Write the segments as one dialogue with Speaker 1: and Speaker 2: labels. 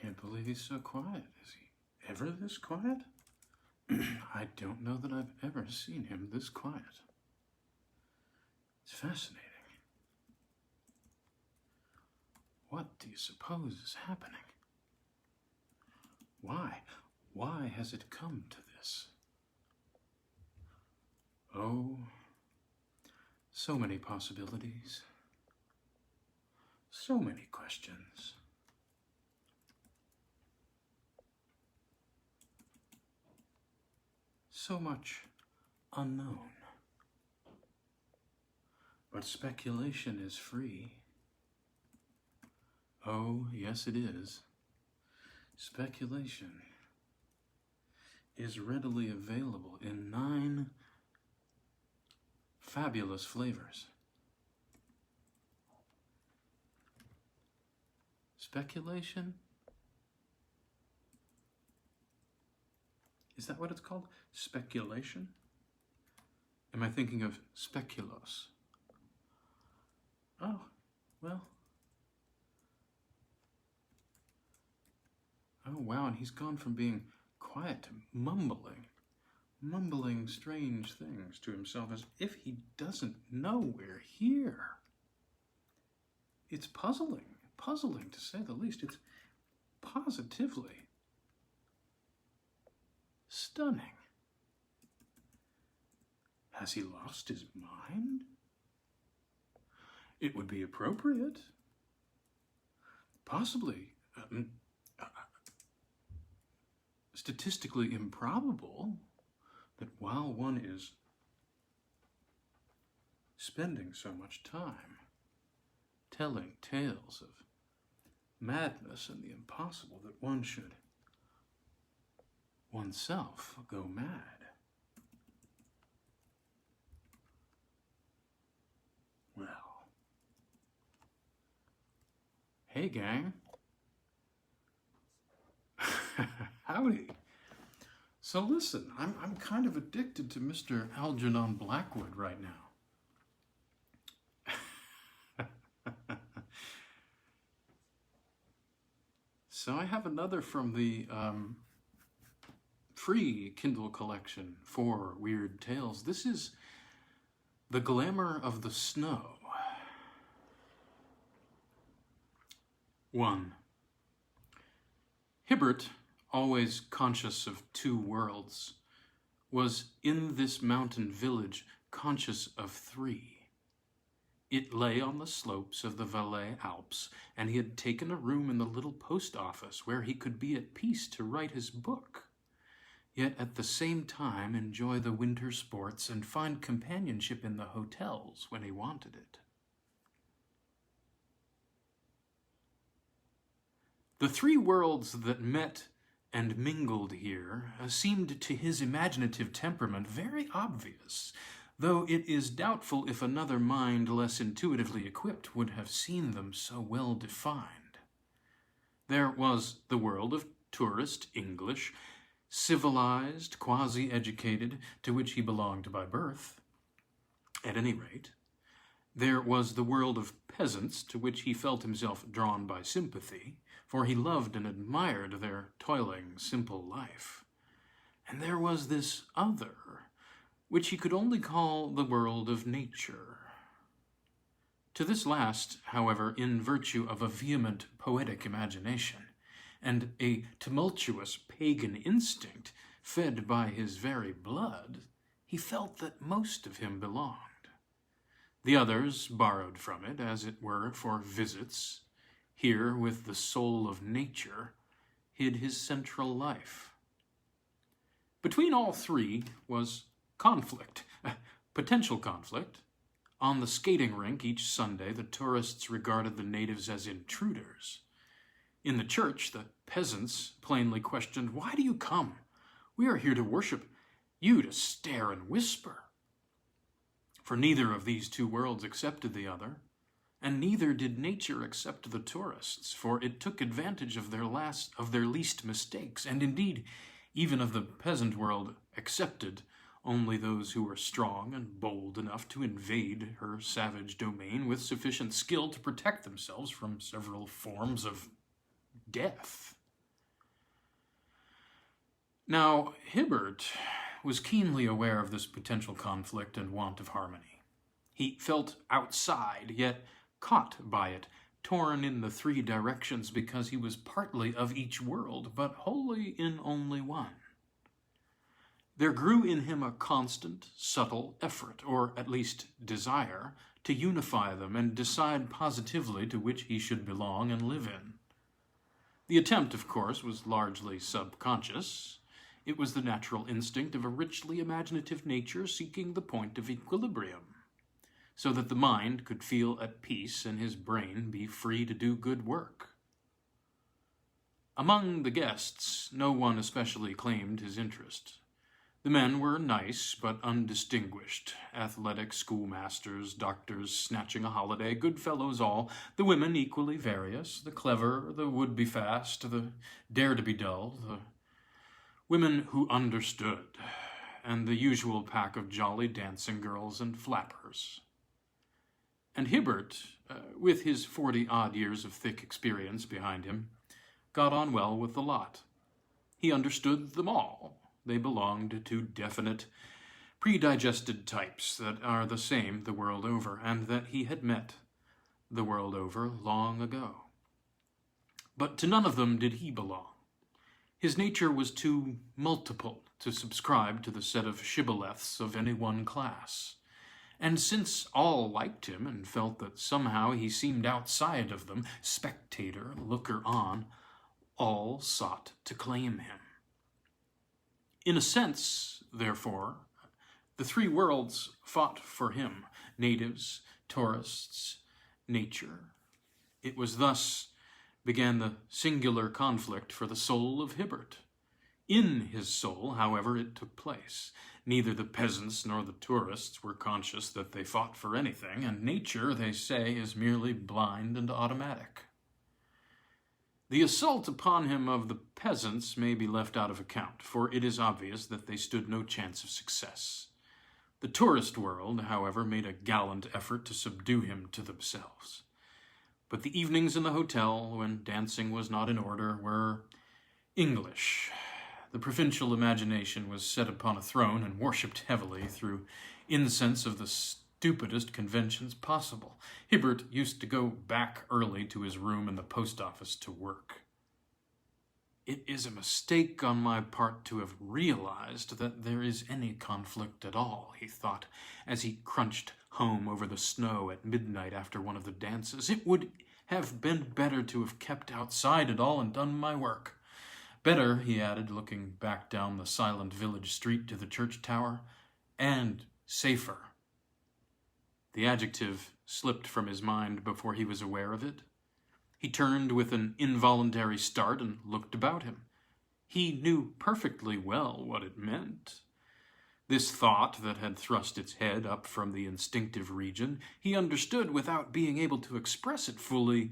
Speaker 1: can't believe he's so quiet. Is he ever this quiet? I don't know that I've ever seen him this quiet. It's fascinating. What do you suppose is happening? Why? Why has it come to this? Oh, so many possibilities. So many questions. So much unknown. But speculation is free. Oh, yes it is. Speculation is readily available in 9 fabulous flavors. Speculation? Is that what it's called? Speculation? Am I thinking of speculoos? Oh, well. Oh, wow, and he's gone from being quiet to mumbling strange things to himself as if he doesn't know we're here. It's puzzling to say the least. It's positively stunning. Has he lost his mind? It would be appropriate. Possibly statistically improbable that while one is spending so much time telling tales of madness and the impossible, that one should oneself go mad. Well, hey gang. Howdy. So listen, I'm kind of addicted to Mr. Algernon Blackwood right now. So I have another from the free Kindle collection for Weird Tales. This is The Glamour of the Snow. 1. Hibbert, always conscious of 2 worlds, was in this mountain village conscious of 3. It lay on the slopes of the Valais Alps, and he had taken a room in the little post office where he could be at peace to write his book, yet at the same time enjoy the winter sports and find companionship in the hotels when he wanted it. The 3 worlds that met and mingled here seemed to his imaginative temperament very obvious, though it is doubtful if another mind less intuitively equipped would have seen them so well defined. There was the world of tourist English, civilized, quasi-educated, to which he belonged by birth. At any rate, there was the world of peasants, to which he felt himself drawn by sympathy, for he loved and admired their toiling, simple life. And there was this other, which he could only call the world of nature. To this last, however, in virtue of a vehement poetic imagination, and a tumultuous pagan instinct fed by his very blood, he felt that most of him belonged. The others borrowed from it, as it were, for visits. Here, with the soul of nature, hid his central life. Between all 3 was conflict, potential conflict. On the skating rink each Sunday, the tourists regarded the natives as intruders. In the church, the peasants plainly questioned, "Why do you come? We are here to worship, you to stare and whisper." For neither of these 2 worlds accepted the other, and neither did nature accept the tourists, for it took advantage of their least mistakes, and indeed, even of the peasant world, accepted only those who were strong and bold enough to invade her savage domain with sufficient skill to protect themselves from several forms of death. Now, Hibbert was keenly aware of this potential conflict and want of harmony. He felt outside, yet caught by it, torn in the three directions because he was partly of each world, but wholly in only one. There grew in him a constant, subtle effort, or at least desire, to unify them and decide positively to which he should belong and live in. The attempt, of course, was largely subconscious. It was the natural instinct of a richly imaginative nature seeking the point of equilibrium, so that the mind could feel at peace and his brain be free to do good work. Among the guests, no one especially claimed his interest. The men were nice but undistinguished, athletic schoolmasters, doctors snatching a holiday, good fellows all, the women equally various, the clever, the would-be-fast, the dare-to-be-dull, the women who understood, and the usual pack of jolly dancing girls and flappers. And Hibbert, with his 40-odd years of thick experience behind him, got on well with the lot. He understood them all. They belonged to definite, predigested types that are the same the world over, and that he had met the world over long ago. But to none of them did he belong. His nature was too multiple to subscribe to the set of shibboleths of any one class. And since all liked him and felt that somehow he seemed outside of them, spectator, looker-on, all sought to claim him. In a sense, therefore, the three worlds fought for him, natives, tourists, nature. It was thus began the singular conflict for the soul of Hibbert. In his soul, however, it took place. Neither the peasants nor the tourists were conscious that they fought for anything, and nature, they say, is merely blind and automatic. The assault upon him of the peasants may be left out of account, for it is obvious that they stood no chance of success. The tourist world, however, made a gallant effort to subdue him to themselves. But the evenings in the hotel, when dancing was not in order, were English. The provincial imagination was set upon a throne and worshipped heavily through incense of the stupidest conventions possible. Hibbert used to go back early to his room in the post office to work. It is a mistake on my part to have realized that there is any conflict at all, he thought, as he crunched home over the snow at midnight after one of the dances. It would have been better to have kept outside it all and done my work. Better, he added, looking back down the silent village street to the church tower, and safer. The adjective slipped from his mind before he was aware of it. He turned with an involuntary start and looked about him. He knew perfectly well what it meant. This thought that had thrust its head up from the instinctive region, he understood without being able to express it fully,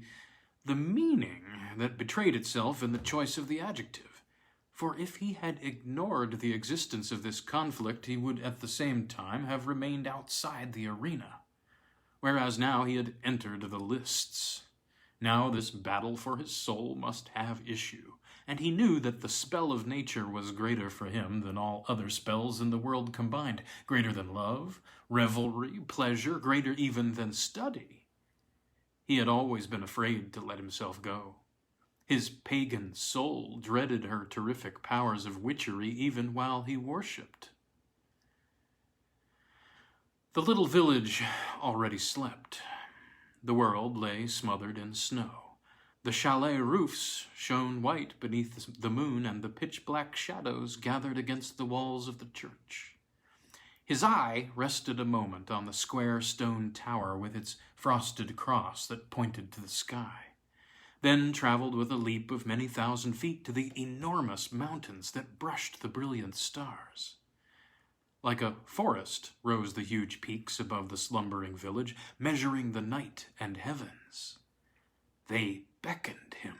Speaker 1: the meaning that betrayed itself in the choice of the adjective. For if he had ignored the existence of this conflict, he would at the same time have remained outside the arena. Whereas now he had entered the lists. Now this battle for his soul must have issue, and he knew that the spell of nature was greater for him than all other spells in the world combined, greater than love, revelry, pleasure, greater even than study. He had always been afraid to let himself go. His pagan soul dreaded her terrific powers of witchery even while he worshipped. The little village already slept. The world lay smothered in snow. The chalet roofs shone white beneath the moon, and the pitch-black shadows gathered against the walls of the church. His eye rested a moment on the square stone tower with its frosted cross that pointed to the sky, then traveled with a leap of many thousand feet to the enormous mountains that brushed the brilliant stars. Like a forest rose the huge peaks above the slumbering village, measuring the night and heavens. They beckoned him.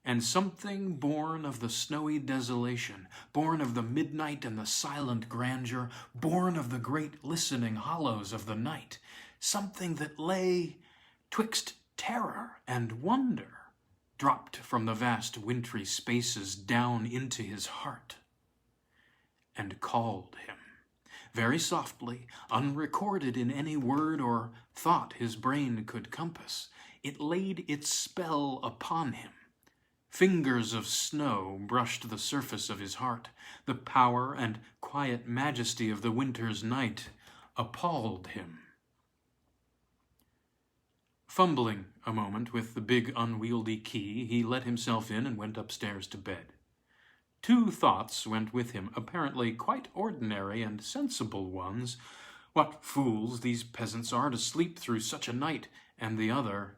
Speaker 1: And something born of the snowy desolation, born of the midnight and the silent grandeur, born of the great listening hollows of the night, something that lay twixt terror and wonder, dropped from the vast wintry spaces down into his heart. and called him. Very softly, unrecorded in any word or thought his brain could compass, it laid its spell upon him. Fingers of snow brushed the surface of his heart. The power and quiet majesty of the winter's night appalled him. Fumbling a moment with the big unwieldy key, he let himself in and went upstairs to bed. Two thoughts went with him, apparently quite ordinary and sensible ones. What fools these peasants are to sleep through such a night, and the other,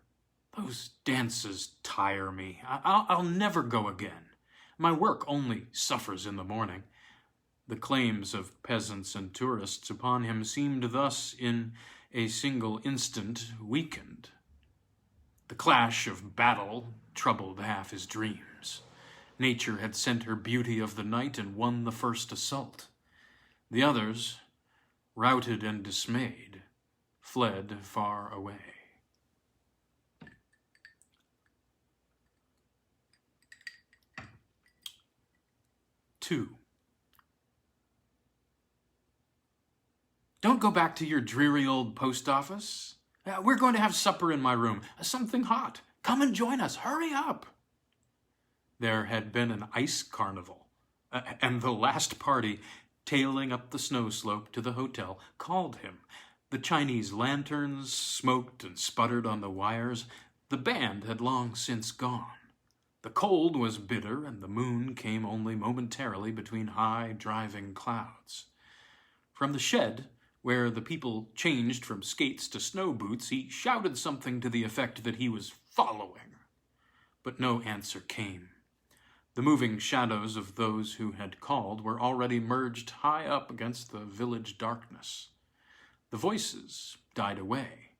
Speaker 1: those dances tire me. I'll never go again. My work only suffers in the morning. The claims of peasants and tourists upon him seemed thus in a single instant weakened. The clash of battle troubled half his dreams. Nature had sent her beauty of the night and won the first assault. The others, routed and dismayed, fled far away. Two. Don't go back to your dreary old post office. We're going to have supper in my room. Something hot. Come and join us. Hurry up. There had been an ice carnival, and the last party, tailing up the snow slope to the hotel, called him. The Chinese lanterns smoked and sputtered on the wires. The band had long since gone. The cold was bitter, and the moon came only momentarily between high, driving clouds. From the shed, where the people changed from skates to snow boots, he shouted something to the effect that he was following. But no answer came. The moving shadows of those who had called were already merged high up against the village darkness. The voices died away.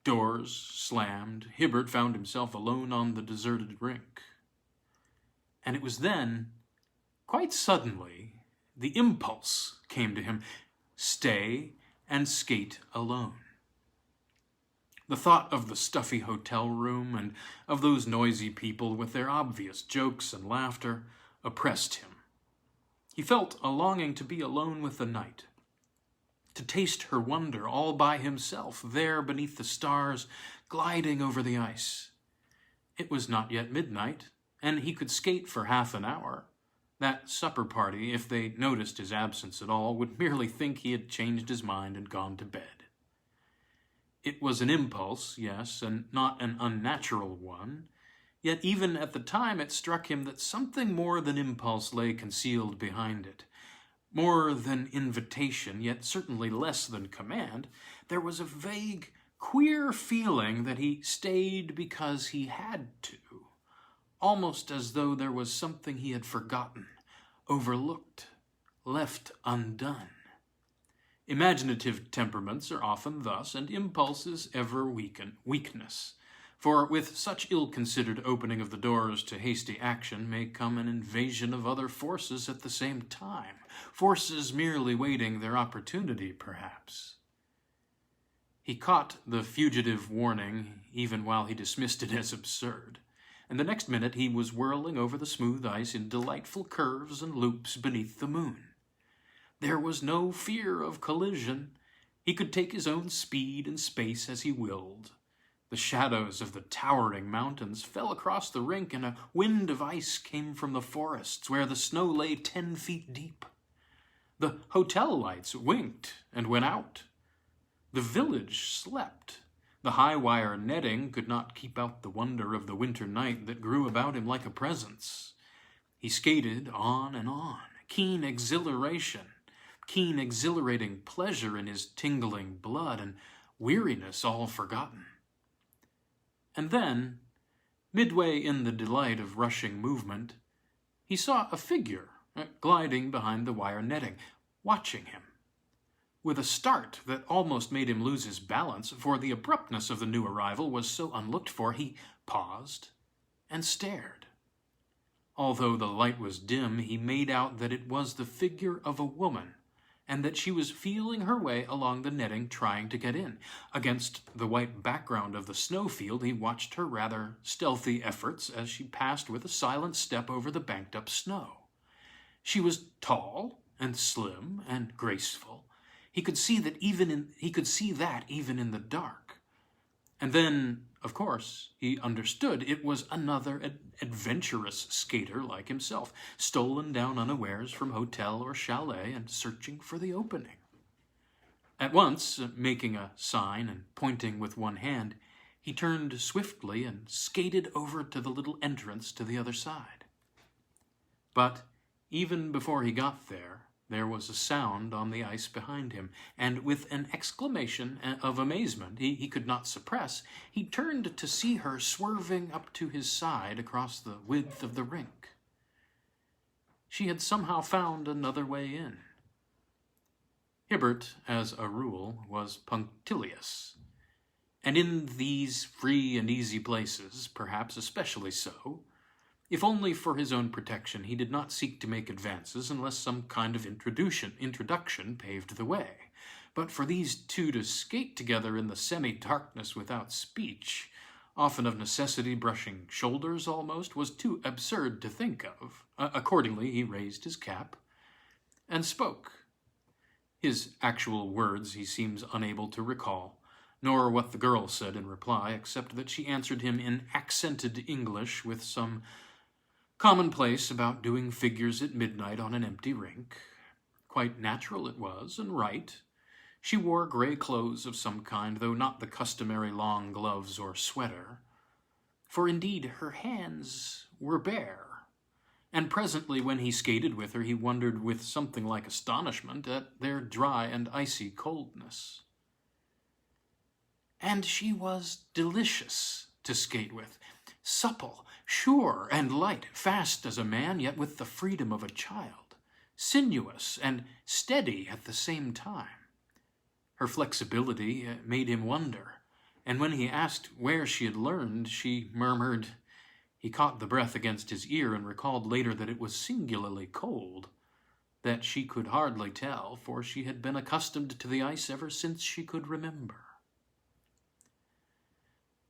Speaker 1: Doors slammed. Hibbert found himself alone on the deserted rink. And it was then, quite suddenly, the impulse came to him: stay and skate alone. The thought of the stuffy hotel room and of those noisy people with their obvious jokes and laughter oppressed him. He felt a longing to be alone with the night, to taste her wonder all by himself, there beneath the stars, gliding over the ice. It was not yet midnight, and he could skate for half an hour. That supper party, if they noticed his absence at all, would merely think he had changed his mind and gone to bed. It was an impulse, yes, and not an unnatural one, yet even at the time it struck him that something more than impulse lay concealed behind it. More than invitation, yet certainly less than command, there was a vague, queer feeling that he stayed because he had to, almost as though there was something he had forgotten, overlooked, left undone. Imaginative temperaments are often thus, and impulses ever weakness. For with such ill-considered opening of the doors to hasty action may come an invasion of other forces at the same time, forces merely waiting their opportunity, perhaps. He caught the fugitive warning even while he dismissed it as absurd, and the next minute he was whirling over the smooth ice in delightful curves and loops beneath the moon. There was no fear of collision. He could take his own speed and space as he willed. The shadows of the towering mountains fell across the rink, and a wind of ice came from the forests where the snow lay 10 feet deep. The hotel lights winked and went out. The village slept. The high-wire netting could not keep out the wonder of the winter night that grew about him like a presence. He skated on and on, keen exhilarating pleasure in his tingling blood, and weariness all forgotten. And then, midway in the delight of rushing movement, he saw a figure gliding behind the wire netting, watching him. With a start that almost made him lose his balance, for the abruptness of the new arrival was so unlooked for, he paused and stared. Although the light was dim, he made out that it was the figure of a woman, and that she was feeling her way along the netting, trying to get in. Against the white background of the snowfield, he watched her rather stealthy efforts as she passed with a silent step over the banked-up snow. She was tall and slim and graceful. He could see that even in the dark. And then, of course, he understood it was another adventurous skater like himself, stolen down unawares from hotel or chalet and searching for the opening. At once, making a sign and pointing with one hand, he turned swiftly and skated over to the little entrance to the other side. But even before he got there, there was a sound on the ice behind him, and with an exclamation of amazement he could not suppress, he turned to see her swerving up to his side across the width of the rink. She had somehow found another way in. Hibbert, as a rule, was punctilious, and in these free and easy places, perhaps especially so. If only for his own protection, he did not seek to make advances unless some kind of introduction paved the way. But for these two to skate together in the semi-darkness without speech, often of necessity brushing shoulders almost, was too absurd to think of. Accordingly, he raised his cap and spoke. His actual words he seems unable to recall, nor what the girl said in reply, except that she answered him in accented English with some commonplace about doing figures at midnight on an empty rink. Quite natural it was, and right. She wore gray clothes of some kind, though not the customary long gloves or sweater. For indeed her hands were bare, and presently when he skated with her he wondered with something like astonishment at their dry and icy coldness. And she was delicious to skate with, supple, sure and light, fast as a man, yet with the freedom of a child, sinuous and steady at the same time. Her flexibility made him wonder, and when he asked where she had learned, she murmured. He caught the breath against his ear and recalled later that it was singularly cold, that she could hardly tell, for she had been accustomed to the ice ever since she could remember.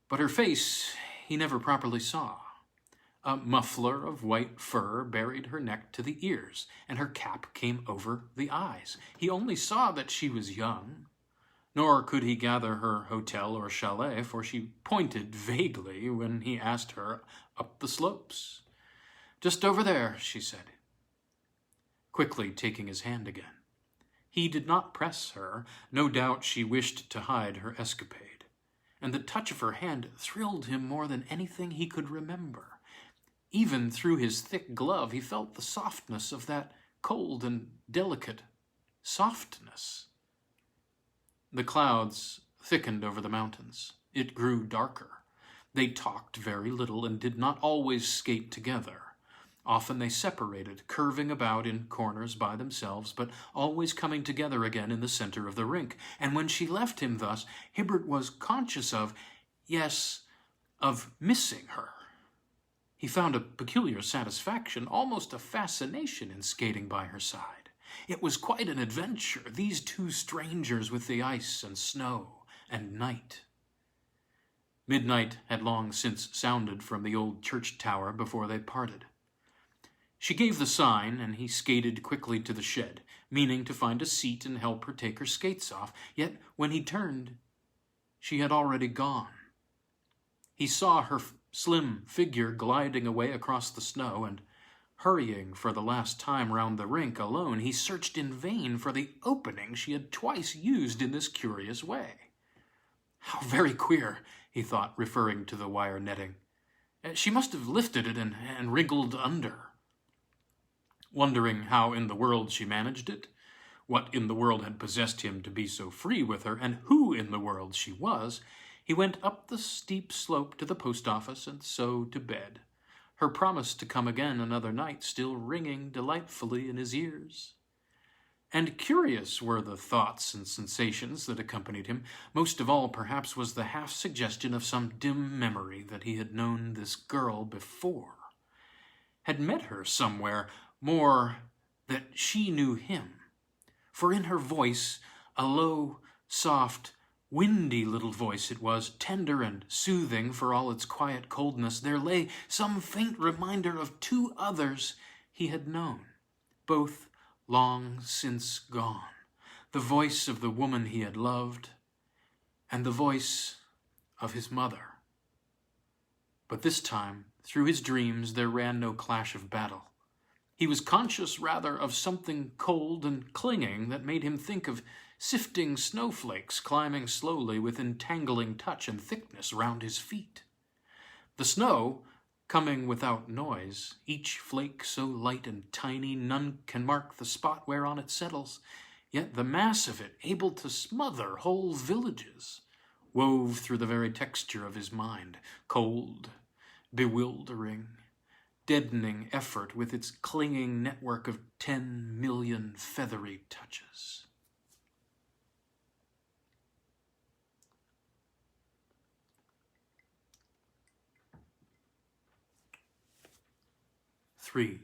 Speaker 1: But her face he never properly saw. A muffler of white fur buried her neck to the ears, and her cap came over the eyes. He only saw that she was young, nor could he gather her hotel or chalet, for she pointed vaguely when he asked her up the slopes. "Just over there," she said, quickly taking his hand again. He did not press her. No doubt she wished to hide her escapade, and the touch of her hand thrilled him more than anything he could remember. Even through his thick glove he felt the softness of that cold and delicate softness. The clouds thickened over the mountains. It grew darker. They talked very little and did not always skate together. Often they separated, curving about in corners by themselves, but always coming together again in the center of the rink. And when she left him thus, Hibbert was conscious of missing her. He found a peculiar satisfaction, almost a fascination, in skating by her side. It was quite an adventure, these two strangers with the ice and snow and night. Midnight had long since sounded from the old church tower before they parted. She gave the sign, and he skated quickly to the shed, meaning to find a seat and help her take her skates off. Yet when he turned, she had already gone. He saw her slim figure gliding away across the snow, and hurrying for the last time round the rink alone, he searched in vain for the opening she had twice used in this curious way. How very queer, he thought, referring to the wire netting. She must have lifted it and wriggled under. Wondering how in the world she managed it, what in the world had possessed him to be so free with her, and who in the world she was, he went up the steep slope to the post office and so to bed, her promise to come again another night still ringing delightfully in his ears. And curious were the thoughts and sensations that accompanied him. Most of all, perhaps, was the half-suggestion of some dim memory that he had known this girl before, had met her somewhere, more that she knew him. For in her voice, a low, soft, windy little voice it was, tender and soothing for all its quiet coldness, there lay some faint reminder of two others he had known, both long since gone, the voice of the woman he had loved, and the voice of his mother. But this time, through his dreams, there ran no clash of battle. He was conscious, rather, of something cold and clinging that made him think of sifting snowflakes climbing slowly with entangling touch and thickness round his feet. The snow, coming without noise, each flake so light and tiny none can mark the spot whereon it settles, yet the mass of it able to smother whole villages, wove through the very texture of his mind, cold, bewildering, deadening effort with its clinging network of 10 million feathery touches. Three.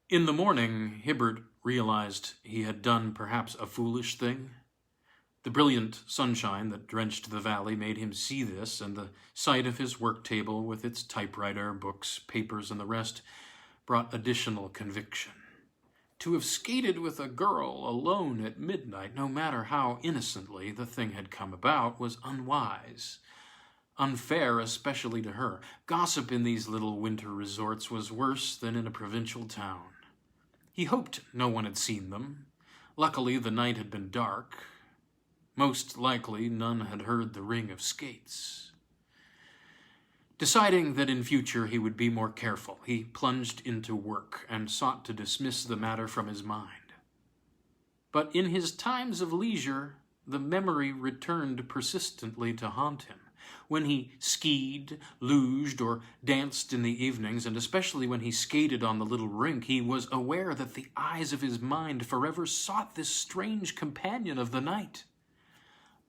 Speaker 1: In the morning, Hibbert realized he had done perhaps a foolish thing. The brilliant sunshine that drenched the valley made him see this, and the sight of his work table with its typewriter, books, papers, and the rest brought additional conviction. To have skated with a girl alone at midnight, no matter how innocently the thing had come about, was unwise. Unfair, especially to her. Gossip in these little winter resorts was worse than in a provincial town. He hoped no one had seen them. Luckily, the night had been dark. Most likely, none had heard the ring of skates. Deciding that in future he would be more careful, he plunged into work and sought to dismiss the matter from his mind. But in his times of leisure, the memory returned persistently to haunt him. When he skied, luged, or danced in the evenings, and especially when he skated on the little rink, he was aware that the eyes of his mind forever sought this strange companion of the night.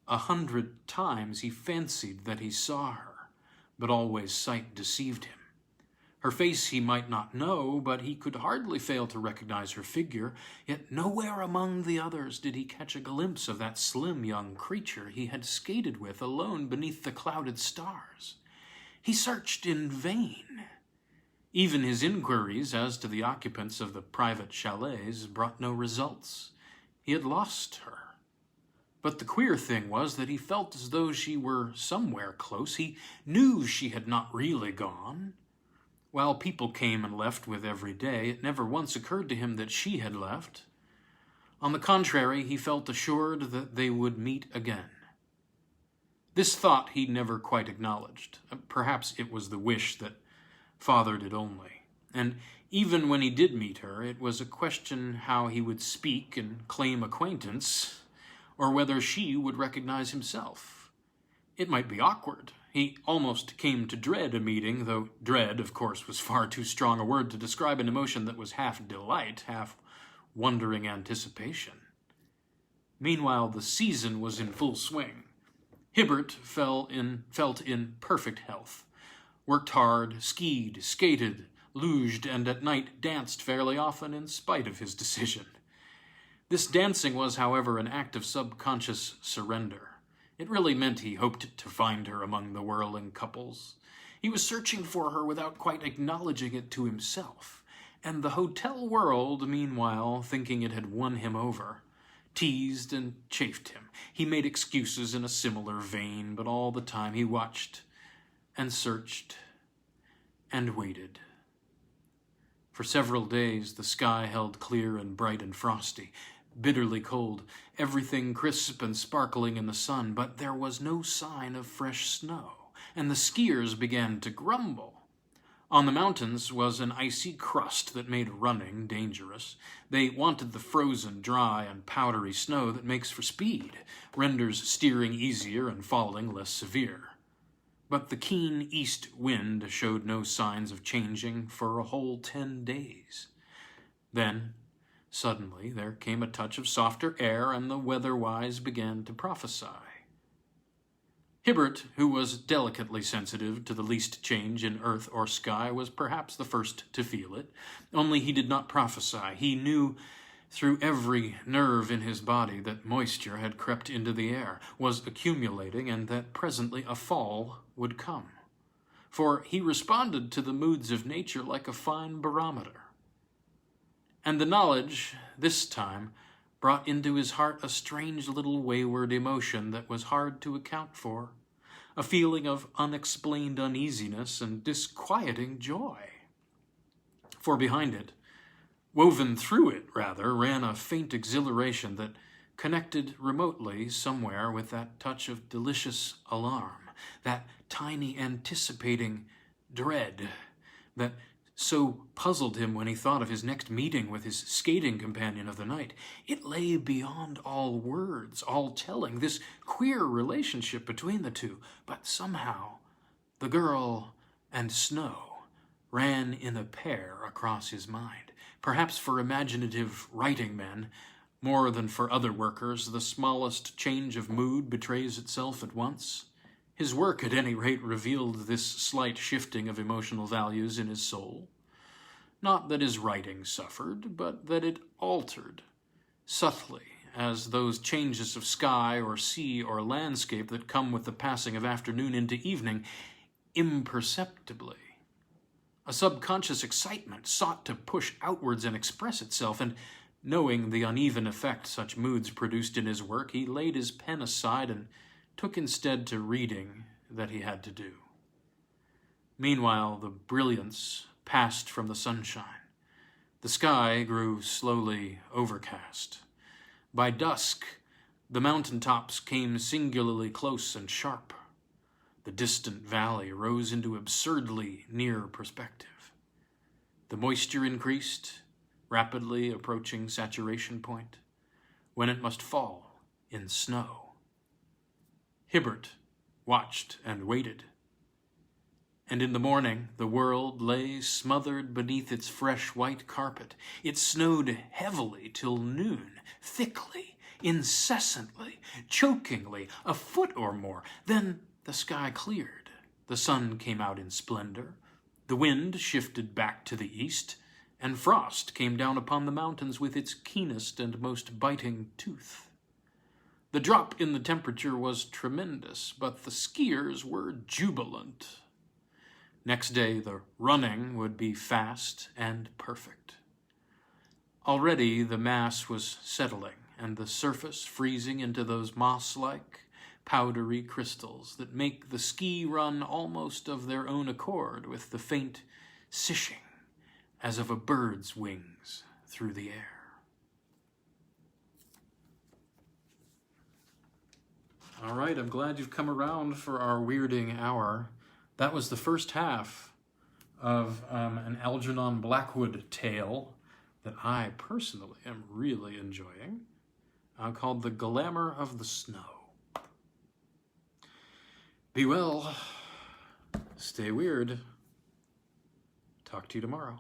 Speaker 1: 100 times he fancied that he saw her, but always sight deceived him. Her face he might not know, but he could hardly fail to recognize her figure, yet nowhere among the others did he catch a glimpse of that slim young creature he had skated with alone beneath the clouded stars. He searched in vain. Even his inquiries as to the occupants of the private chalets brought no results. He had lost her. But the queer thing was that he felt as though she were somewhere close. He knew she had not really gone. While people came and left with every day, it never once occurred to him that she had left. On the contrary, he felt assured that they would meet again. This thought he never quite acknowledged. Perhaps it was the wish that fathered it only. And even when he did meet her, it was a question how he would speak and claim acquaintance, or whether she would recognize himself. It might be awkward. He almost came to dread a meeting, though dread, of course, was far too strong a word to describe an emotion that was half delight, half wondering anticipation. Meanwhile, the season was in full swing. Hibbert felt in perfect health, worked hard, skied, skated, luged, and at night danced fairly often in spite of his decision. This dancing was, however, an act of subconscious surrender. It really meant he hoped to find her among the whirling couples. He was searching for her without quite acknowledging it to himself, and the hotel world, meanwhile, thinking it had won him over, teased and chafed him. He made excuses in a similar vein, but all the time he watched and searched and waited. For several days the sky held clear and bright and frosty, bitterly cold, everything crisp and sparkling in the sun, but there was no sign of fresh snow, and the skiers began to grumble. On the mountains was an icy crust that made running dangerous. They wanted the frozen, dry, and powdery snow that makes for speed, renders steering easier and falling less severe. But the keen east wind showed no signs of changing for a whole 10 days. Then, suddenly, there came a touch of softer air, and the weather-wise began to prophesy. Hibbert, who was delicately sensitive to the least change in earth or sky, was perhaps the first to feel it, only he did not prophesy. He knew through every nerve in his body that moisture had crept into the air, was accumulating, and that presently a fall would come. For he responded to the moods of nature like a fine barometer. And the knowledge, this time, brought into his heart a strange little wayward emotion that was hard to account for, a feeling of unexplained uneasiness and disquieting joy. For behind it, woven through it, rather, ran a faint exhilaration that connected remotely somewhere with that touch of delicious alarm, that tiny anticipating dread that so puzzled him when he thought of his next meeting with his skating companion of the night. It lay beyond all words, all telling, this queer relationship between the two, but somehow the girl and snow ran in a pair across his mind. Perhaps for imaginative writing men, more than for other workers, the smallest change of mood betrays itself at once. His work, at any rate, revealed this slight shifting of emotional values in his soul. Not that his writing suffered, but that it altered, subtly, as those changes of sky or sea or landscape that come with the passing of afternoon into evening, imperceptibly. A subconscious excitement sought to push outwards and express itself, and knowing the uneven effect such moods produced in his work, he laid his pen aside and took instead to reading that he had to do. Meanwhile, the brilliance passed from the sunshine. The sky grew slowly overcast. By dusk, the mountain tops came singularly close and sharp. The distant valley rose into absurdly near perspective. The moisture increased, rapidly approaching saturation point, when it must fall in snow. Hibbert watched and waited. And in the morning, the world lay smothered beneath its fresh white carpet. It snowed heavily till noon, thickly, incessantly, chokingly, a foot or more. Then the sky cleared. The sun came out in splendor. The wind shifted back to the east, and frost came down upon the mountains with its keenest and most biting tooth. The drop in the temperature was tremendous, but the skiers were jubilant. Next day, the running would be fast and perfect. Already the mass was settling, and the surface freezing into those moss-like, powdery crystals that make the ski run almost of their own accord with the faint sishing as of a bird's wings through the air. All right, I'm glad you've come around for our weirding hour. That was the first half of an Algernon Blackwood tale that I personally am really enjoying, called The Glamour of the Snow. Be well, stay weird. Talk to you tomorrow.